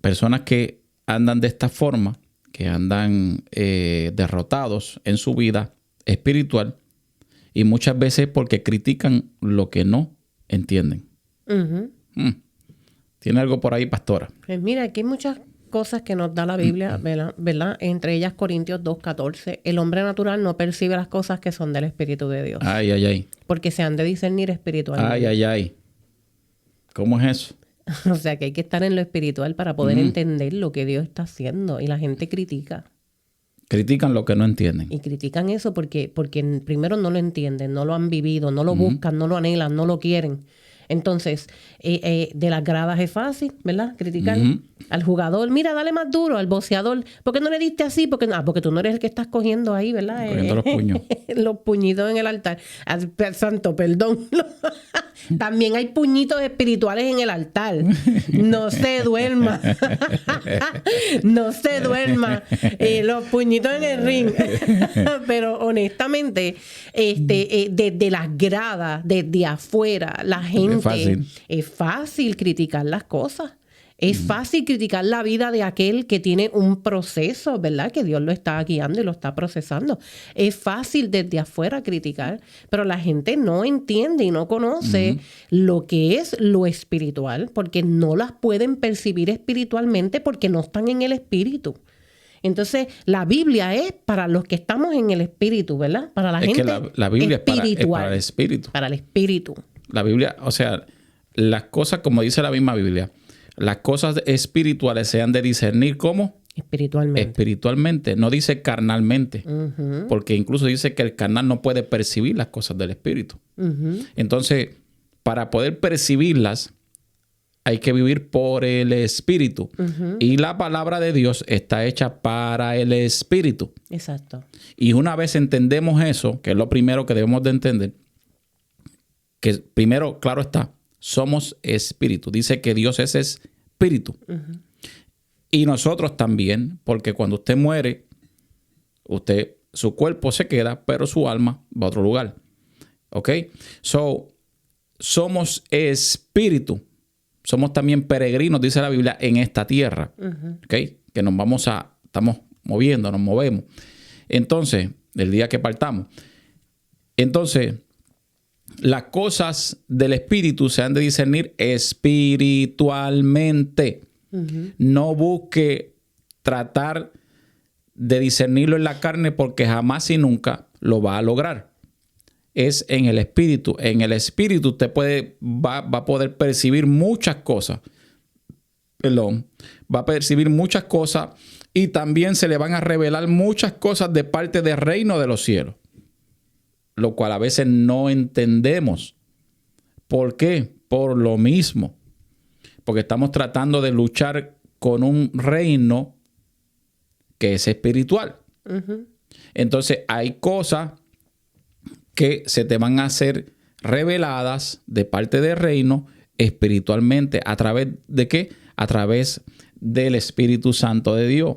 personas que andan de esta forma, que andan derrotados en su vida espiritual? Y muchas veces porque critican lo que no entienden. ¿Tiene algo por ahí, pastora? Pues mira, aquí hay muchas cosas que nos da la Biblia, ¿verdad? Entre ellas Corintios 2:14. El hombre natural no percibe las cosas que son del Espíritu de Dios. Ay, ay, ay. Porque se han de discernir espiritualmente. Ay, ay, ay. ¿Cómo es eso? O sea, que hay que estar en lo espiritual para poder entender lo que Dios está haciendo. Y la gente critica. Critican lo que no entienden. Y critican eso porque primero no lo entienden, no lo han vivido, no lo buscan, no lo anhelan, no lo quieren. Entonces, de las gradas es fácil, ¿verdad? Criticar al jugador. Mira, dale más duro al boxeador. ¿Por qué no le diste así? Porque tú no eres el que estás cogiendo ahí, ¿verdad? Cogiendo los puños. Los puñitos en el altar. Santo, perdón. También hay puñitos espirituales en el altar. No se duerma. No se duerma. Los puñitos en el ring. Pero honestamente, desde las gradas, desde afuera, la gente... Es fácil criticar las cosas. Es fácil criticar la vida de aquel que tiene un proceso, ¿verdad? Que Dios lo está guiando y lo está procesando. Es fácil desde afuera criticar, pero la gente no entiende y no conoce lo que es lo espiritual, porque no las pueden percibir espiritualmente porque no están en el espíritu. Entonces, la Biblia es para los que estamos en el espíritu, ¿verdad? Para la gente que la Biblia espiritual. Es para el espíritu. Para el espíritu. La Biblia, o sea, las cosas, como dice la misma Biblia, las cosas espirituales se han de discernir ¿cómo? Espiritualmente. Espiritualmente. No dice carnalmente. Porque incluso dice que el carnal no puede percibir las cosas del espíritu. Entonces, para poder percibirlas, hay que vivir por el espíritu. Y la palabra de Dios está hecha para el espíritu. Exacto. Y una vez entendemos eso, que es lo primero que debemos de entender, que primero, claro está, somos espíritu. Dice que Dios es espíritu. Y nosotros también, porque cuando usted muere, su cuerpo se queda, pero su alma va a otro lugar. ¿Ok? Somos espíritu. Somos también peregrinos, dice la Biblia, en esta tierra. ¿Ok? Que estamos moviendo, nos movemos. Entonces, el día que partamos. Entonces, las cosas del espíritu se han de discernir espiritualmente. No busque tratar de discernirlo en la carne porque jamás y nunca lo va a lograr. Es en el espíritu. En el espíritu usted va a poder percibir muchas cosas. Va a percibir muchas cosas y también se le van a revelar muchas cosas de parte del reino de los cielos. Lo cual a veces no entendemos. ¿Por qué? Por lo mismo. Porque estamos tratando de luchar con un reino que es espiritual. Entonces hay cosas que se te van a ser reveladas de parte del reino espiritualmente. ¿A través de qué? A través del Espíritu Santo de Dios.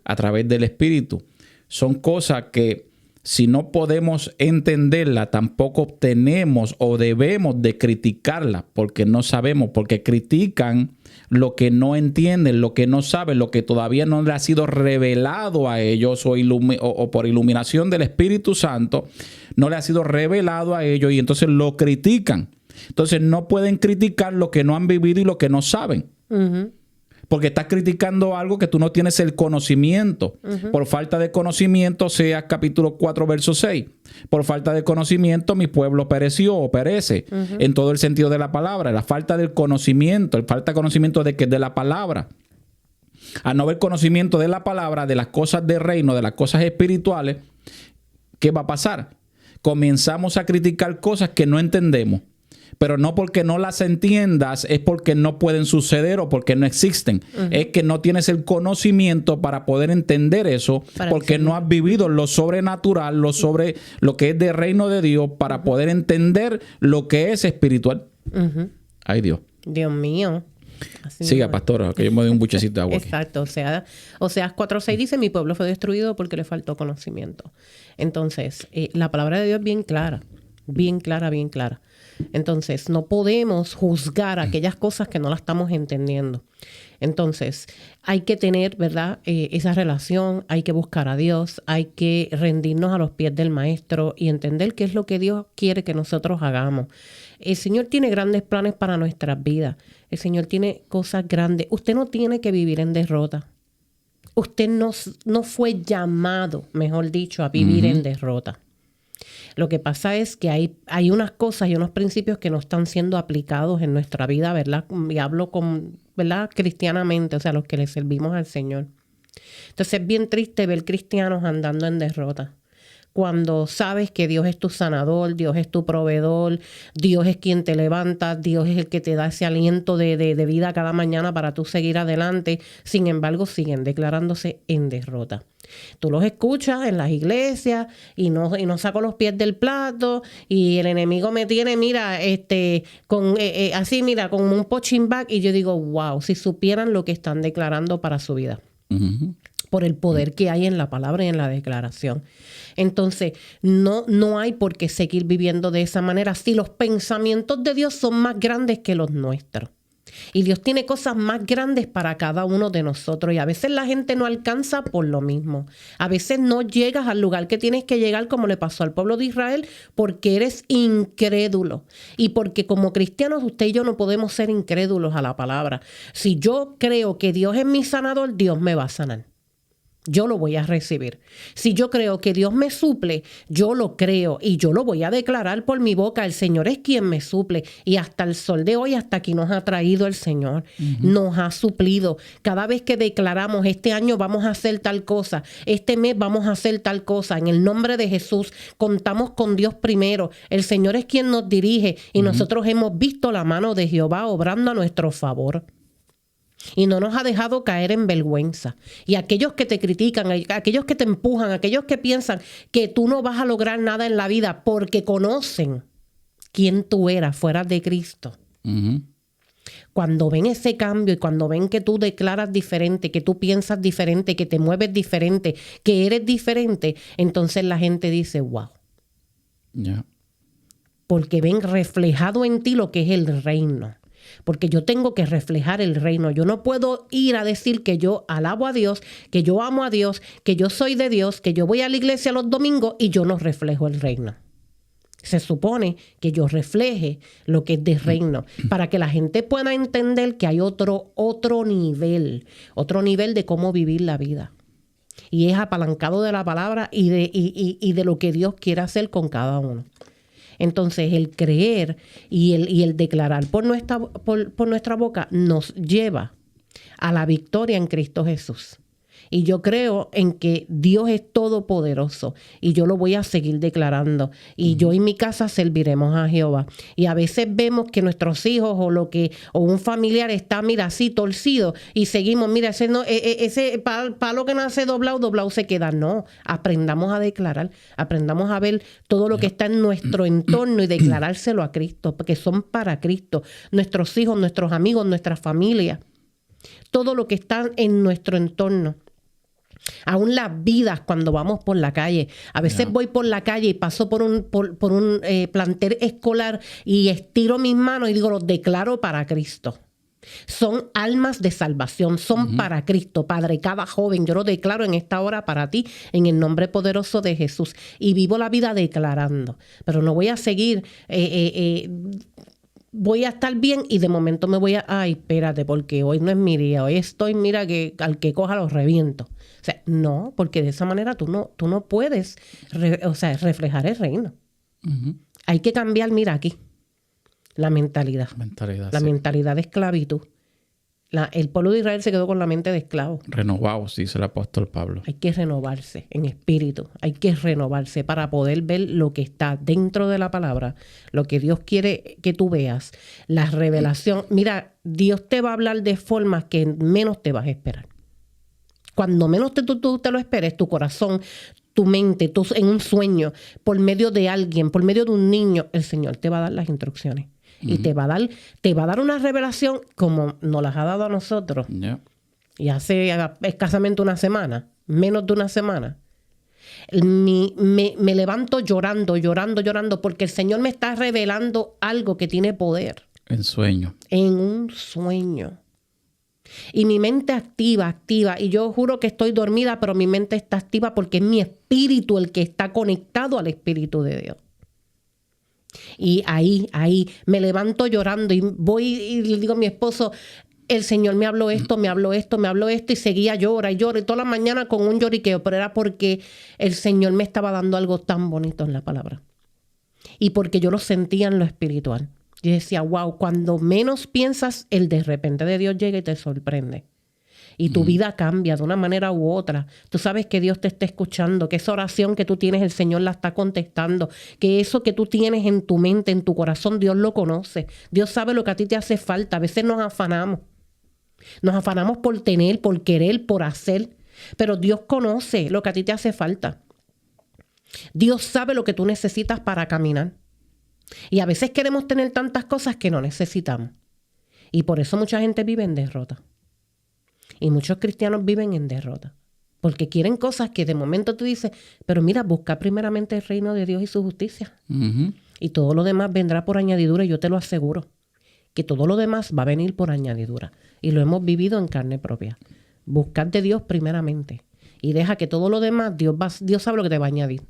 A través del Espíritu. Son cosas que si no podemos entenderla, tampoco tenemos o debemos de criticarla porque no sabemos, porque critican lo que no entienden, lo que no saben, lo que todavía no le ha sido revelado a ellos o por iluminación del Espíritu Santo, no le ha sido revelado a ellos y entonces lo critican. Entonces no pueden criticar lo que no han vivido y lo que no saben. Porque estás criticando algo que tú no tienes el conocimiento. Por falta de conocimiento, Oseas capítulo 4, verso 6. Por falta de conocimiento, mi pueblo pereció o perece. En todo el sentido de la palabra. La falta del conocimiento, la falta de conocimiento de la palabra. Al no haber conocimiento de la palabra, de las cosas del reino, de las cosas espirituales, ¿qué va a pasar? Comenzamos a criticar cosas que no entendemos. Pero no porque no las entiendas, es porque no pueden suceder o porque no existen. Es que no tienes el conocimiento para poder entender eso, porque no has vivido lo sobrenatural, lo que es del reino de Dios, para poder entender lo que es espiritual. Ay, Dios. Dios mío. Siga, pastora, que yo me doy un buchecito de agua. Exacto. Oseas 4:6 dice, mi pueblo fue destruido porque le faltó conocimiento. Entonces, la palabra de Dios es bien clara. Bien clara, bien clara. Entonces, no podemos juzgar aquellas cosas que no las estamos entendiendo. Entonces, hay que tener, ¿verdad? Esa relación, hay que buscar a Dios, hay que rendirnos a los pies del Maestro y entender qué es lo que Dios quiere que nosotros hagamos. El Señor tiene grandes planes para nuestras vidas. El Señor tiene cosas grandes. Usted no tiene que vivir en derrota. Usted no fue llamado, mejor dicho, a vivir en derrota. Lo que pasa es que hay unas cosas y unos principios que no están siendo aplicados en nuestra vida, ¿verdad? Y hablo ¿verdad? Cristianamente, o sea, los que le servimos al Señor. Entonces es bien triste ver cristianos andando en derrota. Cuando sabes que Dios es tu sanador, Dios es tu proveedor, Dios es quien te levanta, Dios es el que te da ese aliento de vida cada mañana para tú seguir adelante. Sin embargo, siguen declarándose en derrota. Tú los escuchas en las iglesias y no saco los pies del plato y el enemigo me tiene, mira, así, mira, con un punching bag y yo digo, wow, si supieran lo que están declarando para su vida. Por el poder que hay en la palabra y en la declaración. Entonces, no hay por qué seguir viviendo de esa manera si los pensamientos de Dios son más grandes que los nuestros. Y Dios tiene cosas más grandes para cada uno de nosotros. Y a veces la gente no alcanza por lo mismo. A veces no llegas al lugar que tienes que llegar, como le pasó al pueblo de Israel, porque eres incrédulo. Y porque como cristianos usted y yo no podemos ser incrédulos a la palabra. Si yo creo que Dios es mi sanador, Dios me va a sanar. Yo lo voy a recibir. Si yo creo que Dios me suple, yo lo creo y yo lo voy a declarar por mi boca. El Señor es quien me suple. Y hasta el sol de hoy, hasta aquí nos ha traído el Señor. Nos ha suplido. Cada vez que declaramos, este año vamos a hacer tal cosa, este mes vamos a hacer tal cosa, en el nombre de Jesús, contamos con Dios primero. El Señor es quien nos dirige y nosotros hemos visto la mano de Jehová obrando a nuestro favor. Y no nos ha dejado caer en vergüenza. Y aquellos que te critican, aquellos que te empujan, aquellos que piensan que tú no vas a lograr nada en la vida porque conocen quién tú eras fuera de Cristo. Cuando ven ese cambio y cuando ven que tú declaras diferente, que tú piensas diferente, que te mueves diferente, que eres diferente, entonces la gente dice, wow. Porque ven reflejado en ti lo que es el reino. Porque yo tengo que reflejar el reino. Yo no puedo ir a decir que yo alabo a Dios, que yo amo a Dios, que yo soy de Dios, que yo voy a la iglesia los domingos y yo no reflejo el reino. Se supone que yo refleje lo que es de reino, para que la gente pueda entender que hay otro nivel de cómo vivir la vida. Y es apalancado de la palabra y de lo que Dios quiere hacer con cada uno. Entonces, el creer y el declarar por nuestra boca nos lleva a la victoria en Cristo Jesús. Y yo creo en que Dios es todopoderoso y yo lo voy a seguir declarando. Y yo en mi casa serviremos a Jehová. Y a veces vemos que nuestros hijos o un familiar está, mira, así torcido y seguimos, mira, ese palo que nace doblado se queda. No, aprendamos a declarar, aprendamos a ver todo lo que está en nuestro entorno y declarárselo a Cristo, porque son para Cristo. Nuestros hijos, nuestros amigos, nuestra familia, todo lo que está en nuestro entorno. Aún las vidas cuando vamos por la calle. A veces voy por la calle y paso por un plantel escolar y estiro mis manos y digo, los declaro para Cristo. Son almas de salvación, son para Cristo, Padre. Cada joven, yo lo declaro en esta hora para ti, en el nombre poderoso de Jesús. Y vivo la vida declarando. Pero no voy a seguir... voy a estar bien y de momento me voy a... Ay, espérate, porque hoy no es mi día. Hoy estoy, mira, que al que coja los reviento. O sea, no, porque de esa manera tú no puedes reflejar el reino. Hay que cambiar, mira aquí, la mentalidad. La mentalidad de esclavitud. El pueblo de Israel se quedó con la mente de esclavo. Renovados, dice el apóstol Pablo. Hay que renovarse en espíritu. Hay que renovarse para poder ver lo que está dentro de la palabra, lo que Dios quiere que tú veas, la revelación. Mira, Dios te va a hablar de formas que menos te vas a esperar. Cuando menos tú te lo esperes, tu corazón, tu mente, tú en un sueño, por medio de alguien, por medio de un niño, el Señor te va a dar las instrucciones. Y te va a dar una revelación como nos las ha dado a nosotros. Yeah. Y hace escasamente una semana, menos de una semana. Me levanto llorando, porque el Señor me está revelando algo que tiene poder. En sueño. En un sueño. Y mi mente activa. Y yo juro que estoy dormida, pero mi mente está activa porque es mi espíritu el que está conectado al Espíritu de Dios. Y ahí me levanto llorando y voy y le digo a mi esposo, el Señor me habló esto, y seguía llora y toda la mañana con un lloriqueo, pero era porque el Señor me estaba dando algo tan bonito en la palabra y porque yo lo sentía en lo espiritual. Yo decía, wow, cuando menos piensas, el de repente de Dios llega y te sorprende. Y tu vida cambia de una manera u otra. Tú sabes que Dios te está escuchando, que esa oración que tú tienes, el Señor la está contestando, que eso que tú tienes en tu mente, en tu corazón, Dios lo conoce. Dios sabe lo que a ti te hace falta. A veces nos afanamos. Nos afanamos por tener, por querer, por hacer. Pero Dios conoce lo que a ti te hace falta. Dios sabe lo que tú necesitas para caminar. Y a veces queremos tener tantas cosas que no necesitamos. Y por eso mucha gente vive en derrota. Y muchos cristianos viven en derrota. Porque quieren cosas que de momento tú dices, pero mira, busca primeramente el reino de Dios y su justicia. Y todo lo demás vendrá por añadidura. Y yo te lo aseguro, que todo lo demás va a venir por añadidura. Y lo hemos vivido en carne propia. Buscar de Dios primeramente. Y deja que todo lo demás, Dios sabe lo que te va a añadir.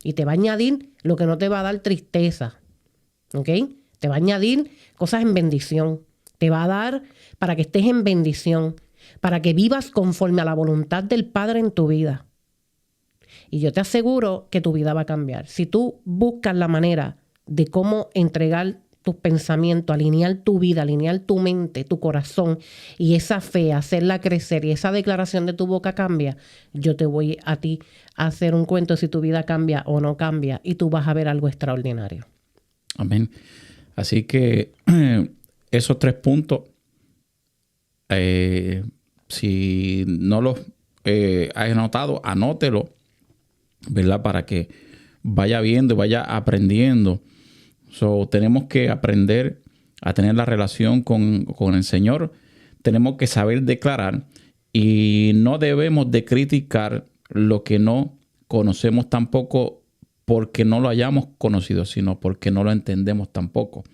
Y te va a añadir lo que no te va a dar tristeza. ¿Ok? Te va a añadir cosas en bendición. Te va a dar para que estés en bendición. Para que vivas conforme a la voluntad del Padre en tu vida. Y yo te aseguro que tu vida va a cambiar. Si tú buscas la manera de cómo entregar tus pensamientos, alinear tu vida, alinear tu mente, tu corazón y esa fe, hacerla crecer y esa declaración de tu boca cambia, yo te voy a ti a hacer un cuento si tu vida cambia o no cambia y tú vas a ver algo extraordinario. Amén. Así que esos 3 puntos, si no los has anotado, anótelo, ¿verdad? Para que vaya viendo y vaya aprendiendo. Tenemos que aprender a tener la relación con el Señor. Tenemos que saber declarar y no debemos de criticar lo que no conocemos tampoco porque no lo hayamos conocido, sino porque no lo entendemos tampoco.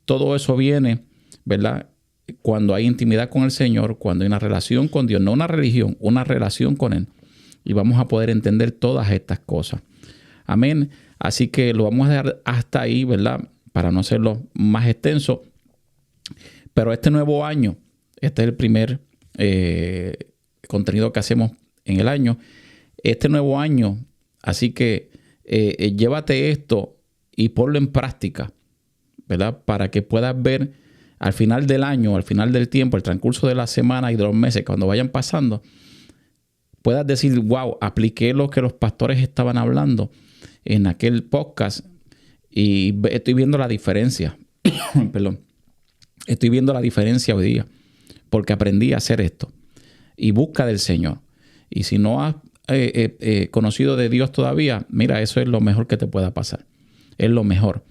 Todo eso viene, ¿verdad? Cuando hay intimidad con el Señor, cuando hay una relación con Dios, no una religión, una relación con Él. Y vamos a poder entender todas estas cosas. Amén. Así que lo vamos a dejar hasta ahí, ¿verdad? Para no hacerlo más extenso. Pero este nuevo año, este es el primer contenido que hacemos en el año. Este nuevo año, así que llévate esto y ponlo en práctica, ¿verdad? Para que puedas ver al final del año, al final del tiempo, el transcurso de la semana y de los meses, cuando vayan pasando, puedas decir, wow, apliqué lo que los pastores estaban hablando en aquel podcast y estoy viendo la diferencia. Perdón. Estoy viendo la diferencia hoy día porque aprendí a hacer esto. Y busca del Señor. Y si no has conocido de Dios todavía, mira, eso es lo mejor que te pueda pasar. Es lo mejor.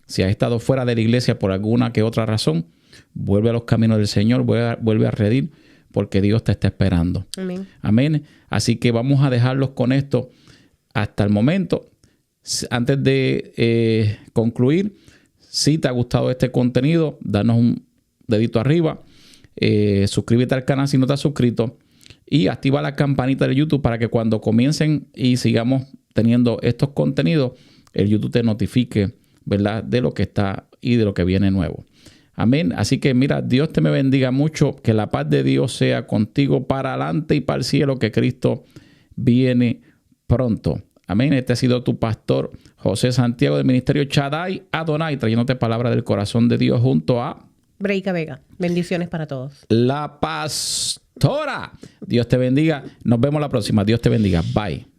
Si has estado fuera de la iglesia por alguna que otra razón, vuelve a los caminos del Señor, vuelve a redir, porque Dios te está esperando. Amén. Amén. Así que vamos a dejarlos con esto hasta el momento. Antes de concluir, si te ha gustado este contenido, danos un dedito arriba. Suscríbete al canal si no te has suscrito. Y activa la campanita de YouTube para que cuando comiencen y sigamos teniendo estos contenidos, el YouTube te notifique, ¿verdad?, de lo que está y de lo que viene nuevo. Amén. Así que mira, Dios te me bendiga mucho. Que la paz de Dios sea contigo para adelante y para el cielo, que Cristo viene pronto. Amén. Este ha sido tu pastor José Santiago del Ministerio Shaddai Adonai, trayéndote palabra del corazón de Dios junto a Breika Vega. Bendiciones para todos. la pastora. Dios te bendiga. Nos vemos la próxima. Dios te bendiga. Bye.